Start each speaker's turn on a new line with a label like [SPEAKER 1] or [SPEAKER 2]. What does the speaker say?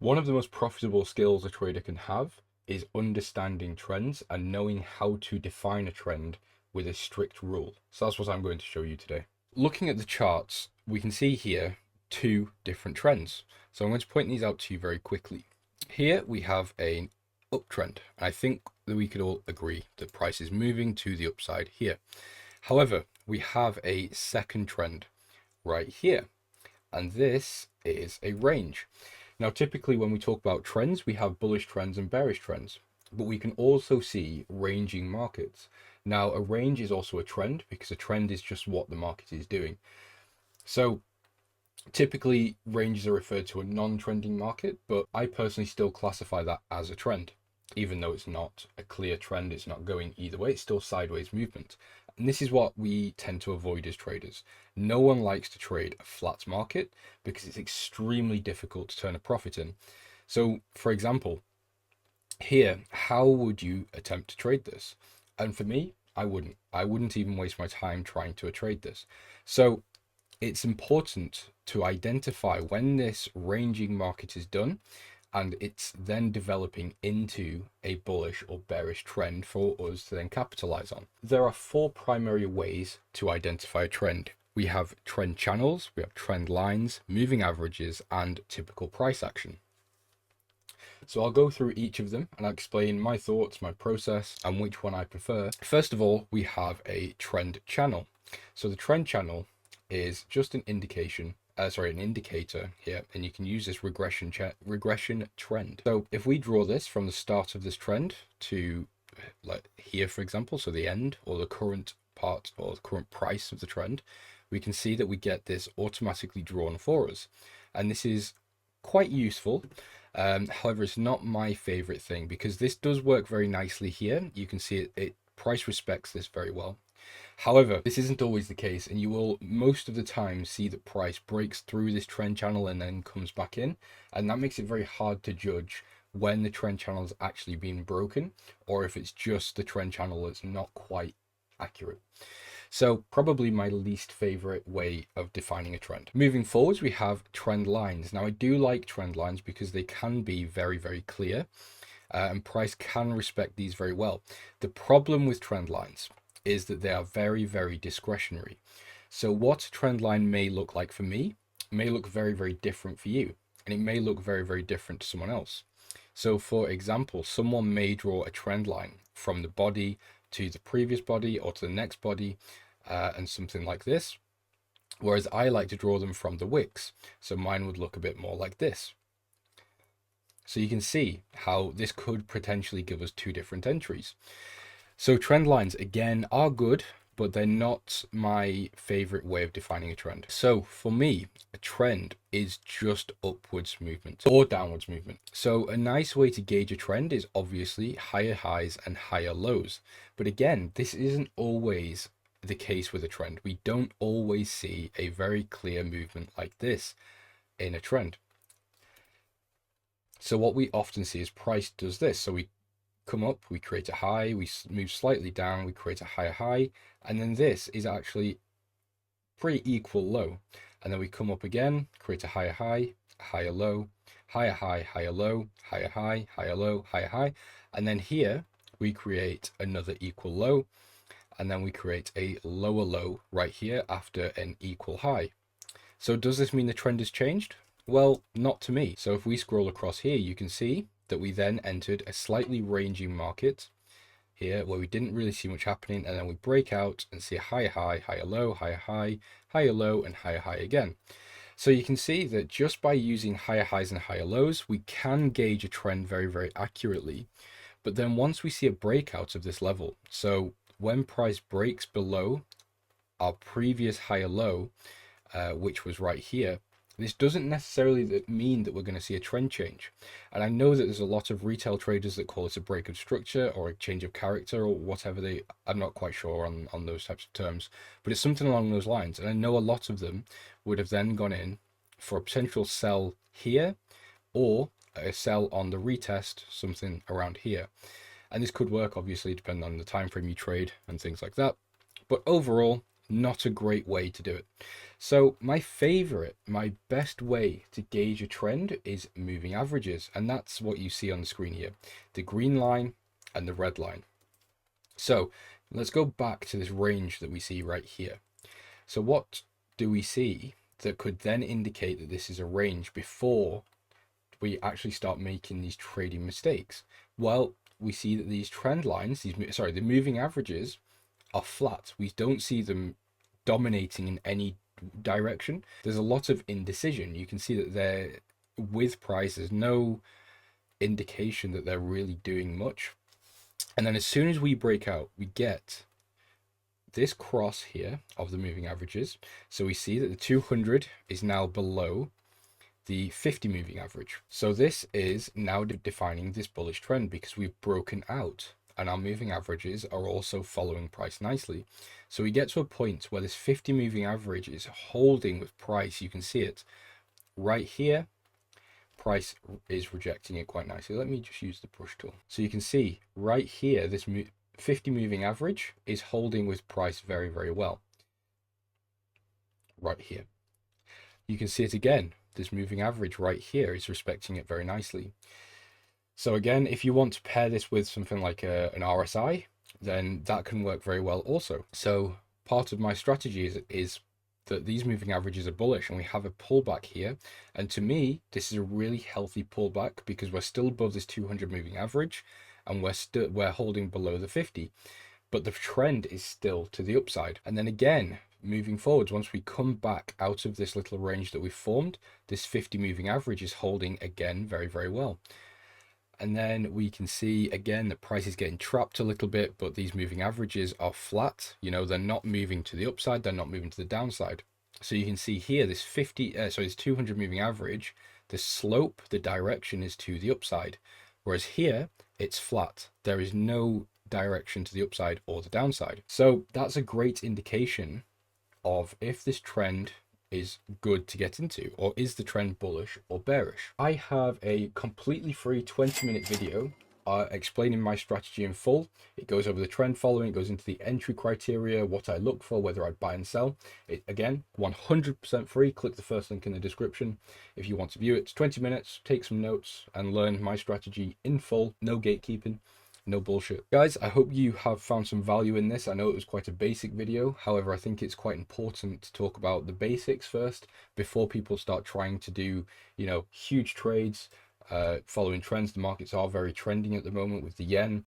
[SPEAKER 1] One of the most profitable skills a trader can have is understanding trends and knowing how to define a trend with a strict rule. So that's what I'm going to show you today. Looking at the charts, we can see here two different trends. So I'm going to point these out to you very quickly. Here we have an uptrend. I think that we could all agree that price is moving to the upside here. However, we have a second trend right here, and this is a range. Now, typically when we talk about trends, we have bullish trends and bearish trends, but we can also see ranging markets. Now, a range is also a trend because a trend is just what the market is doing. So typically ranges are referred to a non-trending market, but I personally still classify that as a trend. Even though it's not a clear trend, it's not going either way, it's still sideways movement. And this is what we tend to avoid as traders. No one likes to trade a flat market because it's extremely difficult to turn a profit in. So, for example, here, how would you attempt to trade this? And for me, I wouldn't. I wouldn't even waste my time trying to trade this. So it's important to identify when this ranging market is done and it's then developing into a bullish or bearish trend for us to then capitalize on. There are four primary ways to identify a trend. We have trend channels, we have trend lines, moving averages, and typical price action. So I'll go through each of them and I'll explain my thoughts, my process, and which one I prefer. First of all, we have a trend channel. So the trend channel is just an indication, an indicator here, and you can use this regression trend. So if we draw this from the start of this trend to like here, for example, so the end or the current part or the current price of the trend, we can see that we get this automatically drawn for us. And this is quite useful. However, it's not my favorite thing because this does work very nicely here. You can see it price respects this very well. However, this isn't always the case, and you will most of the time see that price breaks through this trend channel and then comes back in, and that makes it very hard to judge when the trend channel is actually being broken or if it's just the trend channel that's not quite accurate. So probably my least favorite way of defining a trend. Moving forwards, we have trend lines. Now I do like trend lines because they can be very, very clear, and price can respect these very well. The problem with trend lines is that they are very, very discretionary. So what a trend line may look like for me may look very, very different for you, and it may look very, very different to someone else. So for example, someone may draw a trend line from the body to the previous body or to the next body, and something like this, whereas I like to draw them from the wicks. So mine would look a bit more like this. So you can see how this could potentially give us two different entries. So trend lines, again, are good, but they're not my favorite way of defining a trend. So for me, a trend is just upwards movement or downwards movement. So a nice way to gauge a trend is obviously higher highs and higher lows. But again, this isn't always the case with a trend. We don't always see a very clear movement like this in a trend. So what we often see is price does this. So we come up, we create a high, we move slightly down, we create a higher high, and then this is actually pretty equal low. And then we come up again, create a higher high, higher low, higher high, higher low, higher high, higher low, higher high. And then here we create another equal low, and then we create a lower low right here after an equal high. So does this mean the trend has changed? Well, not to me. So if we scroll across here, you can see that we then entered a slightly ranging market here where we didn't really see much happening, and then we break out and see a higher high, higher low, higher high, higher low, and higher high again. So you can see that just by using higher highs and higher lows, we can gauge a trend very, very accurately. But then once we see a breakout of this level, so when price breaks below our previous higher low, which was right here, this doesn't necessarily mean that we're going to see a trend change. And I know that there's a lot of retail traders that call it a break of structure or a change of character or whatever I'm not quite sure on those types of terms, but it's something along those lines. And I know a lot of them would have then gone in for a potential sell here or a sell on the retest, something around here. And this could work, obviously, depending on the time frame you trade and things like that. But overall, not a great way to do it. So my favorite, my best way to gauge a trend is moving averages, and that's what you see on the screen here, the green line and the red line. So let's go back to this range that we see right here. So what do we see that could then indicate that this is a range before we actually start making these trading mistakes? Well, we see that these trend lines, the moving averages are flat. We don't see them dominating in any direction. There's a lot of indecision. You can see that they're with price, there's no indication that they're really doing much. And then as soon as we break out, we get this cross here of the moving averages. So we see that the 200 is now below the 50 moving average. So this is now defining this bullish trend because we've broken out and our moving averages are also following price nicely. So we get to a point where this 50 moving average is holding with price. You can see it right here. Price is rejecting it quite nicely. Let me just use the brush tool. So you can see right here, this 50 moving average is holding with price very, very well. Right here. You can see it again. This moving average right here is respecting it very nicely. So again, if you want to pair this with something like an RSI, then that can work very well also. So part of my strategy is that these moving averages are bullish and we have a pullback here. And to me, this is a really healthy pullback because we're still above this 200 moving average and we're holding below the 50. But the trend is still to the upside. And then again, moving forwards, once we come back out of this little range that we've formed, this 50 moving average is holding again very, very well. And then we can see again the price is getting trapped a little bit, but these moving averages are flat. You know, they're not moving to the upside, they're not moving to the downside. So you can see here this this 200 moving average, the slope, the direction is to the upside, whereas here it's flat. There is no direction to the upside or the downside. So that's a great indication of if this trend is good to get into, or is the trend bullish or bearish. I have a completely free 20-minute video explaining my strategy in full. It goes over the trend following, it goes into the entry criteria, what I look for, whether I buy and sell. It again, 100% free. Click the first link in the description if you want to view it. It's 20 minutes, take some notes and learn my strategy in full. No gatekeeping, no bullshit. Guys, I hope you have found some value in this. I know it was quite a basic video. However, I think it's quite important to talk about the basics first before people start trying to do, you know, huge trades, following trends. The markets are very trending at the moment with the yen.